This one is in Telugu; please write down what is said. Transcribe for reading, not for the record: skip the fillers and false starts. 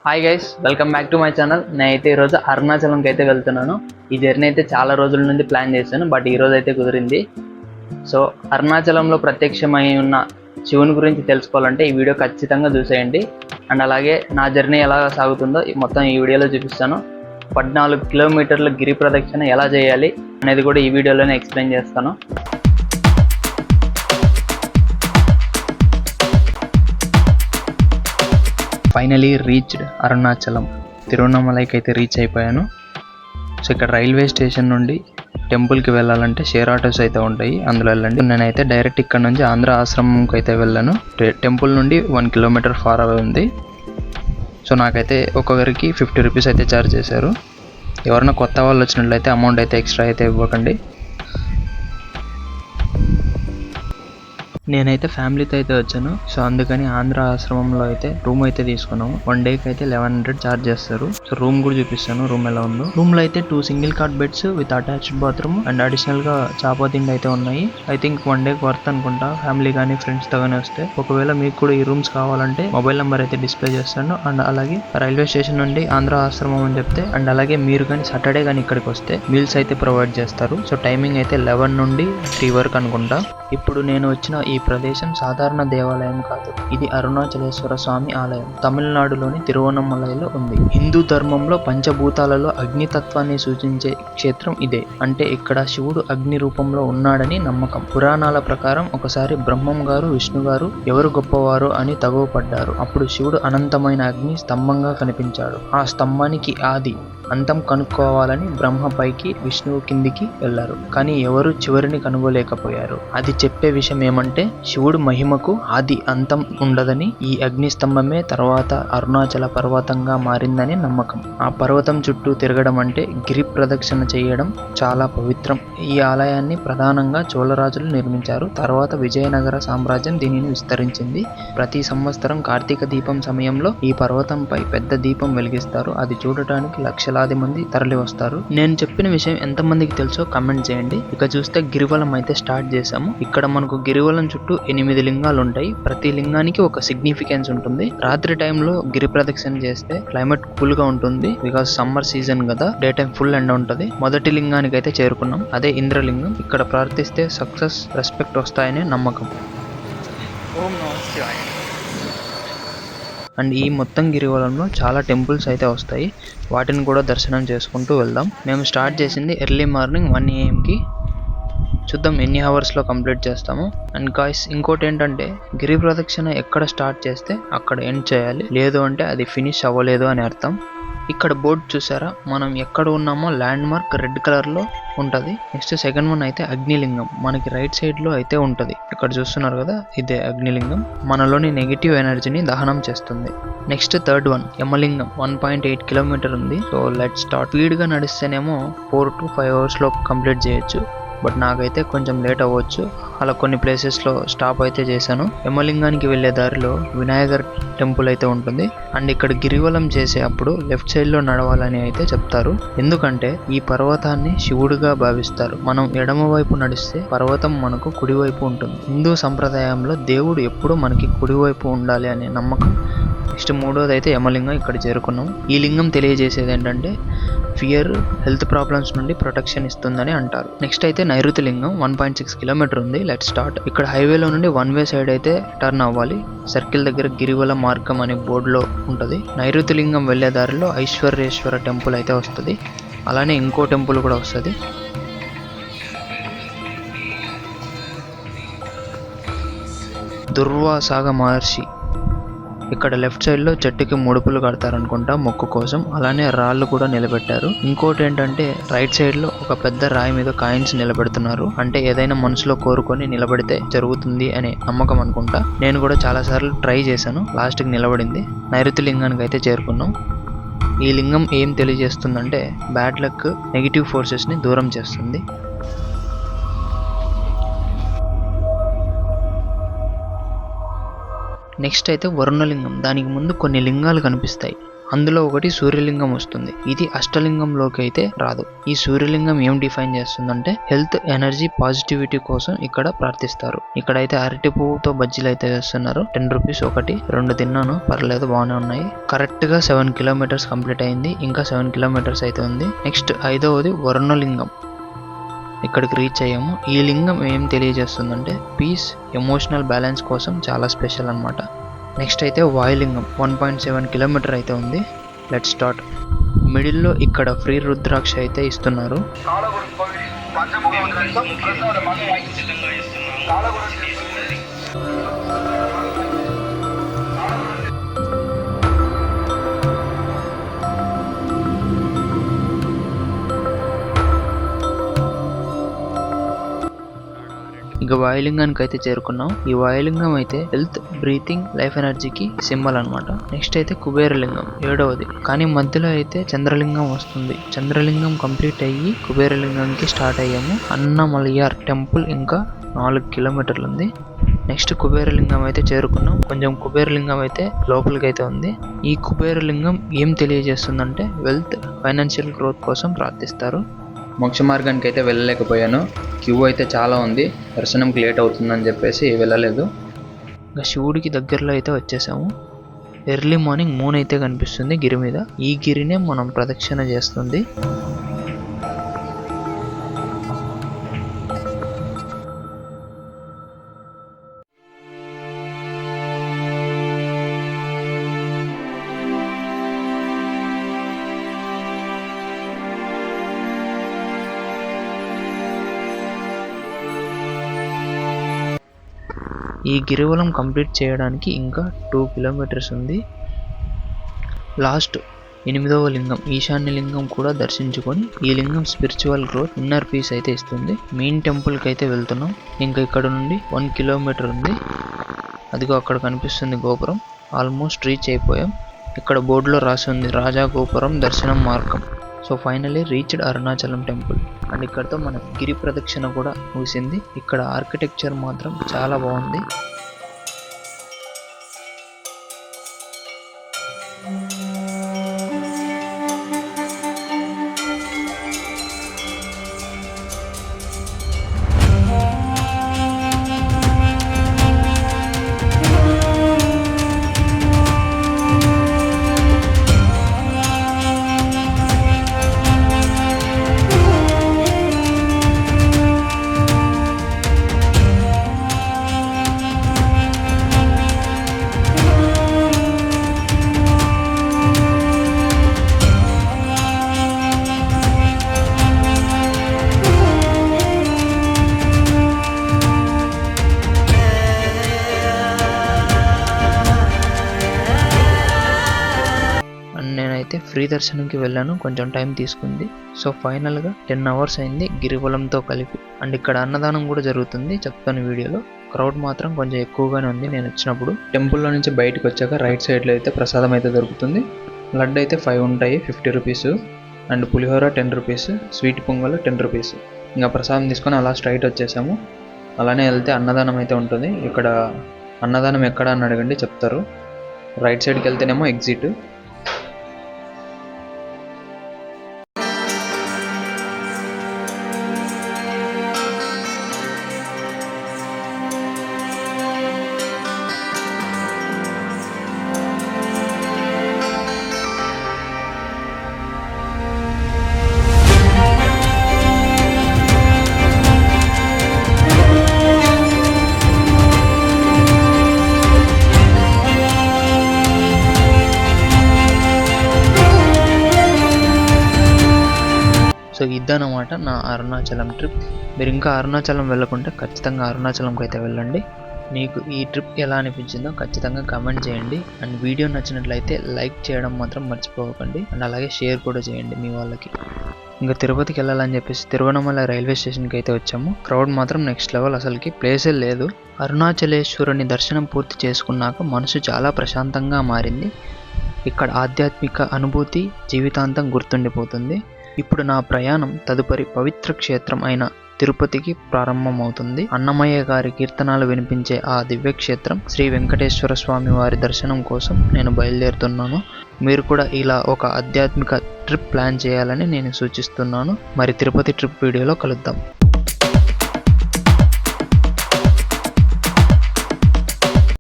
Hi guys, welcome back to my channel. నేనైతే ఈరోజు అరుణాచలంకి అయితే వెళ్తున్నాను. ఈ జర్నీ అయితే చాలా రోజుల నుండి ప్లాన్ చేశాను, బట్ ఈరోజు అయితే కుదిరింది. సో అరుణాచలంలో ప్రత్యక్షమై ఉన్న శివుని గురించి తెలుసుకోవాలంటే ఈ వీడియో ఖచ్చితంగా చూసేయండి. అండ్ అలాగే నా జర్నీ ఎలా సాగుతుందో మొత్తం ఈ వీడియోలో చూపిస్తాను. 14 కిలోమీటర్ల గిరి ప్రదక్షిణ ఎలా చేయాలి అనేది కూడా ఈ వీడియోలోనే ఎక్స్ప్లెయిన్ చేస్తాను. Finally reached Arunachalam. తిరువణమలైకి అయితే రీచ్ అయిపోయాను. సో ఇక్కడ రైల్వే స్టేషన్ నుండి టెంపుల్కి వెళ్ళాలంటే షేర్ ఆటోస్ అయితే ఉంటాయి, అందులో వెళ్ళండి. నేనైతే డైరెక్ట్ ఇక్కడ నుంచి ఆంధ్ర ఆశ్రమంకి అయితే వెళ్ళాను. టెంపుల్ నుండి 1 కిలోమీటర్ ఫార్ అవే ఉంది. సో నాకైతే ఒక్కొక్కరికి 50 రూపీస్ అయితే ఛార్జ్ చేశారు. ఎవరైనా కొత్త వాళ్ళు వచ్చినట్లయితే అమౌంట్ అయితే ఎక్స్ట్రా అయితే ఇవ్వకండి. నేనైతే ఫ్యామిలీతో అయితే వచ్చాను. సో అందుకని ఆంధ్ర ఆశ్రమంలో అయితే రూమ్ అయితే తీసుకున్నాము. 1 డేకి అయితే 1100 ఛార్జ్ చేస్తారు. సో రూమ్ కూడా చూపిస్తాను రూమ్ ఎలా ఉందో. రూమ్ లో అయితే 2 single card beds with attached bathroom and additional గా చాపా తిండి అయితే ఉన్నాయి. ఐ థింక్ 1 డేకి వర్త్ అనుకుంటా, ఫ్యామిలీ కానీ ఫ్రెండ్స్ తో కానీ వస్తే. ఒకవేళ మీకు కూడా ఈ రూమ్స్ కావాలంటే మొబైల్ నెంబర్ అయితే డిస్ప్లే చేస్తాను. అండ్ అలాగే రైల్వే స్టేషన్ నుండి ఆంధ్ర ఆశ్రమం అని చెప్తే, అండ్ అలాగే మీరు కానీ సాటర్డే కానీ ఇక్కడికి వస్తే మీల్స్ అయితే ప్రొవైడ్ చేస్తారు. సో టైమింగ్ అయితే 11 నుండి 3 వరకు అనుకుంటా. ఇప్పుడు నేను వచ్చిన ఈ ప్రదేశం సాధారణ దేవాలయం కాదు, ఇది అరుణాచలేశ్వర స్వామి ఆలయం. తమిళనాడులోని తిరువణమలైలో ఉంది. హిందూ ధర్మంలో పంచభూతాలలో అగ్నితత్వాన్ని సూచించే క్షేత్రం ఇదే. అంటే ఇక్కడ శివుడు అగ్ని రూపంలో ఉన్నాడని నమ్మకం. పురాణాల ప్రకారం ఒకసారి బ్రహ్మం గారు విష్ణు గారు ఎవరు గొప్పవారు అని తగువ పడ్డారు. అప్పుడు శివుడు అనంతమైన అగ్ని స్తంభంగా కనిపించాడు. ఆ స్తంభానికి ఆది అంతం కనుక్కోవాలని బ్రహ్మ పైకి, విష్ణువు కిందికి వెళ్లారు. కానీ ఎవరు చివరిని కనుగోలేకపోయారు. అది చెప్పే విషయం ఏమంటే శివుడు మహిమకు ఆది అంతం ఉండదని, ఈ అగ్ని స్తంభమే తర్వాత అరుణాచల పర్వతంగా మారిందని నమ్మకం. ఆ పర్వతం చుట్టూ తిరగడం అంటే గిరి ప్రదక్షిణ చేయడం చాలా పవిత్రం. ఈ ఆలయాన్ని ప్రధానంగా చోళరాజులు నిర్మించారు. తర్వాత విజయనగర సామ్రాజ్యం దీనిని విస్తరించింది. ప్రతి సంవత్సరం కార్తీక దీపం సమయంలో ఈ పర్వతంపై పెద్ద దీపం వెలిగిస్తారు. అది చూడటానికి లక్షలాది మంది తరలి వస్తారు. నేను చెప్పిన విషయం ఎంతమందికి తెలుసో కమెంట్ చేయండి. ఇక చూస్తే గిరివలం అయితే స్టార్ట్ చేసాము. ఇక్కడ మనకు గిరివలం చుట్టూ 8 లింగాలు ఉంటాయి. ప్రతి లింగానికి ఒక సిగ్నిఫికెన్స్ ఉంటుంది. రాత్రి టైంలో గిరి ప్రదక్షిణ చేస్తే క్లైమేట్ కూల్ గా ఉంటుంది, బికాస్ సమ్మర్ సీజన్ కదా, డే టైం ఫుల్ ఎండ ఉంటుంది. మొదటి లింగానికి అయితే చేరుకున్నాం, అదే ఇంద్రలింగం. ఇక్కడ ప్రార్థిస్తే సక్సెస్, రెస్పెక్ట్ వస్తాయనే నమ్మకం. ఓం నమః శివాయ. అండ్ ఈ మొత్తం గిరివలంలో చాలా టెంపుల్స్ అయితే వస్తాయి, వాటిని కూడా దర్శనం చేసుకుంటూ వెళ్దాం. మేము స్టార్ట్ చేసింది ఎర్లీ మార్నింగ్ 1 AM చూద్దాం ఎన్ని అవర్స్లో కంప్లీట్ చేస్తాము. అండ్ గాయ్స్, ఇంకోటి ఏంటంటే గిరి ప్రదక్షిణ ఎక్కడ స్టార్ట్ చేస్తే అక్కడ ఎండ్ చేయాలి, లేదు అంటే అది ఫినిష్ అవ్వలేదు అని అర్థం. ఇక్కడ బోర్డు చూసారా, మనం ఎక్కడ ఉన్నామో ల్యాండ్ మార్క్ రెడ్ కలర్ లో ఉంటది. నెక్స్ట్ సెకండ్ వన్ అయితే అగ్నిలింగం, మనకి రైట్ సైడ్ లో అయితే ఉంటది. ఇక్కడ చూస్తున్నారు కదా, ఇదే అగ్నిలింగం, మనలోని నెగిటివ్ ఎనర్జీని దహనం చేస్తుంది. నెక్స్ట్ థర్డ్ వన్ యమలింగం, 1.8 కిలోమీటర్ ఉంది. So let start. స్పీడ్ గా నడిస్తేనేమో 4 to 5 hours లో కంప్లీట్ చేయొచ్చు, బట్ నాకైతే కొంచెం లేట్ అవ్వచ్చు. అలా కొన్ని ప్లేసెస్లో స్టాప్ అయితే చేశాను. యమలింగానికి వెళ్ళే దారిలో వినాయకర్ టెంపుల్ అయితే ఉంటుంది. అండ్ ఇక్కడ గిరివలం చేసే అప్పుడు లెఫ్ట్ సైడ్లో నడవాలని అయితే చెప్తారు, ఎందుకంటే ఈ పర్వతాన్ని శివుడిగా భావిస్తారు. మనం ఎడమ వైపు నడిస్తే పర్వతం మనకు కుడివైపు ఉంటుంది. హిందూ సంప్రదాయంలో దేవుడు ఎప్పుడూ మనకి కుడివైపు ఉండాలి అనే నమ్మకం. నెక్స్ట్ మూడోది అయితే యమలింగం, ఇక్కడ చేరుకున్నాం. ఈ లింగం తెలియజేసేది ఏంటంటే ఫియర్, హెల్త్ ప్రాబ్లమ్స్ నుండి ప్రొటెక్షన్ ఇస్తుందని అంటారు. నెక్స్ట్ అయితే నైరుతి లింగం, 1.6 కిలోమీటర్ ఉంది. Let start. ఇక్కడ హైవేలో నుండి 1 వే సైడ్ అయితే టర్న్ అవ్వాలి. సర్కిల్ దగ్గర గిరివల మార్గం అనే బోర్డులో ఉంటుంది. నైరుతి లింగం వెళ్లే దారిలో ఐశ్వర్యేశ్వర టెంపుల్ అయితే వస్తుంది. అలానే ఇంకో టెంపుల్ కూడా వస్తుంది. దుర్వాసాగ మహర్షి, ఇక్కడ లెఫ్ట్ సైడ్ లో చెట్టుకి ముడుపులు కడతారనుకుంటా మొక్కు కోసం, అలానే రాళ్ళు కూడా నిలబెట్టారు. ఇంకోటి ఏంటంటే రైట్ సైడ్ లో ఒక పెద్ద రాయి మీద కాయిన్స్ నిలబెడుతున్నారు, అంటే ఏదైనా మనసులో కోరుకొని నిలబెడితే జరుగుతుంది అనే నమ్మకం అనుకుంటా. నేను కూడా చాలా సార్లు ట్రై చేశాను, లాస్ట్ కి నిలబడింది. నైరుతి లింగానికి అయితే చేరుకున్నాం. ఈ లింగం ఏం తెలియజేస్తుందంటే బ్యాడ్ లక్, నెగిటివ్ ఫోర్సెస్ ని దూరం చేస్తుంది. నెక్స్ట్ అయితే వరుణలింగం, దానికి ముందు కొన్ని లింగాలు కనిపిస్తాయి. అందులో ఒకటి సూర్యలింగం వస్తుంది. ఇది అష్టలింగంలోకి అయితే రాదు. ఈ సూర్యలింగం ఏం డిఫైన్ చేస్తుందంటే హెల్త్, ఎనర్జీ, పాజిటివిటీ కోసం ఇక్కడ ప్రార్థిస్తారు. ఇక్కడైతే అరటి పువ్వుతో బజ్జీలు అయితే వేస్తున్నారు. 10 రూపీస్ ఒకటి, 2 తిన్నాను, పర్లేదు, బాగానే ఉన్నాయి. కరెక్ట్ గా 7 కిలోమీటర్స్ కంప్లీట్ అయింది. ఇంకా 7 కిలోమీటర్స్ అయితే ఉంది. నెక్స్ట్ 5వది వర్ణలింగం. ఇక్కడికి రీచ్ అయ్యాము. ఈ లింగం ఏం తెలియజేస్తుందంటే పీస్, ఎమోషనల్ బ్యాలెన్స్ కోసం చాలా స్పెషల్ అన్నమాట. నెక్స్ట్ అయితే వాయులింగం. 1.7 కిలోమీటర్ అయితే ఉంది. Let's start. మిడిల్లో ఇక్కడ ఫ్రీ రుద్రాక్ష అయితే ఇస్తున్నారు. ఇక వాయులింగానికి అయితే చేరుకున్నాం. ఈ వాయులింగం అయితే హెల్త్, బ్రీతింగ్, లైఫ్ ఎనర్జీకి సింబల్ అనమాట. నెక్స్ట్ అయితే కుబేరలింగం 7వది. కానీ మధ్యలో అయితే చంద్రలింగం వస్తుంది. చంద్రలింగం కంప్లీట్ అయ్యి కుబేరలింగంకి స్టార్ట్ అయ్యాము. అన్నమలయార్ టెంపుల్ ఇంకా 4 కిలోమీటర్లు ఉంది. నెక్స్ట్ కుబేరలింగం అయితే చేరుకున్నాం. కొంచెం కుబేరలింగం అయితే లోపలికి అయితే ఉంది. ఈ కుబేరలింగం ఏం తెలియజేస్తుందంటే వెల్త్, ఫైనాన్షియల్ గ్రోత్ కోసం ప్రార్థిస్తారు. మోక్ష మార్గానికి అయితే వెళ్ళలేకపోయాను. క్యూ అయితే చాలా ఉంది. దర్శనంకి లేట్ అవుతుందని చెప్పేసి వెళ్ళలేదు. ఇంకా శివుడికి దగ్గరలో అయితే వచ్చేసాము. ఎర్లీ మార్నింగ్ మూన్ అయితే కనిపిస్తుంది గిరి మీద. ఈ గిరినే మనం ప్రదక్షిణ చేస్తుంది. ఈ గిరివలం కంప్లీట్ చేయడానికి ఇంకా 2 కిలోమీటర్స్ ఉంది. లాస్ట్ 8వ లింగం ఈశాన్య లింగం కూడా దర్శించుకొని ఈ లింగం స్పిరిచువల్ గ్రోత్, ఇన్నర్ పీస్ అయితే ఇస్తుంది. మెయిన్ టెంపుల్కి అయితే వెళ్తున్నాం. ఇంకా ఇక్కడ నుండి 1 కిలోమీటర్ ఉంది. అదిగో అక్కడ కనిపిస్తుంది గోపురం. ఆల్మోస్ట్ రీచ్ అయిపోయాం. ఇక్కడ బోర్డులో రాసి ఉంది రాజా గోపురం దర్శనం మార్గం. So finally reached Arunachalam temple. And ఇక్కడతో మన గిరి ప్రదక్షిణ కూడా ముగిసింది. ఇక్కడ ఆర్కిటెక్చర్ మాత్రం చాలా బాగుంది. నేనైతే ఫ్రీ దర్శనంకి వెళ్ళాను. కొంచెం టైం తీసుకుంది. సో ఫైనల్గా 10 అవర్స్ అయింది గిరివలంతో కలిపి. అండ్ ఇక్కడ అన్నదానం కూడా జరుగుతుంది, చెప్తాను వీడియోలో. క్రౌడ్ మాత్రం కొంచెం ఎక్కువగానే ఉంది నేను వచ్చినప్పుడు. టెంపుల్లో నుంచి బయటకు వచ్చాక రైట్ సైడ్లో అయితే ప్రసాదం అయితే దొరుకుతుంది. లడ్డు అయితే 5 ఉంటాయి, 50 rupees. And pulihora 10 rupees, sweet pongal 10 rupees. ఇంకా ప్రసాదం తీసుకొని అలా స్ట్రైట్ వచ్చేసాము. అలానే వెళ్తే అన్నదానం అయితే ఉంటుంది. ఇక్కడ అన్నదానం ఎక్కడ అని అడగండి చెప్తారు. రైట్ సైడ్కి వెళ్తేనేమో ఎగ్జిట్. సో ఇదన్నమాట నా అరుణాచలం ట్రిప్. మీరు ఇంకా అరుణాచలం వెళ్ళకుంటే ఖచ్చితంగా అరుణాచలంకి అయితే వెళ్ళండి. మీకు ఈ ట్రిప్ ఎలా అనిపించిందో ఖచ్చితంగా కామెంట్ చేయండి. అండ్ వీడియో నచ్చినట్లయితే లైక్ చేయడం మాత్రం మర్చిపోకండి. అండ్ అలాగే షేర్ కూడా చేయండి మీ వాళ్ళకి. ఇంకా తిరుపతికి వెళ్ళాలని చెప్పేసి తిరువనమల రైల్వే స్టేషన్కి అయితే వచ్చాము. క్రౌడ్ మాత్రం నెక్స్ట్ లెవెల్, అసలుకి ప్లేసే లేదు. అరుణాచలేశ్వరుని దర్శనం పూర్తి చేసుకున్నాక మనసు చాలా ప్రశాంతంగా మారింది. ఇక్కడ ఆధ్యాత్మిక అనుభూతి జీవితాంతం గుర్తుండిపోతుంది. ఇప్పుడు నా ప్రయాణం తదుపరి పవిత్ర క్షేత్రం అయిన తిరుపతికి ప్రారంభమవుతుంది. అన్నమయ్య గారి కీర్తనాలు వినిపించే ఆ దివ్యక్షేత్రం శ్రీ వెంకటేశ్వర స్వామి వారి దర్శనం కోసం నేను బయలుదేరుతున్నాను. మీరు కూడా ఇలా ఒక ఆధ్యాత్మిక ట్రిప్ ప్లాన్ చేయాలని నేను సూచిస్తున్నాను. మరి తిరుపతి ట్రిప్ వీడియోలో కలుద్దాం.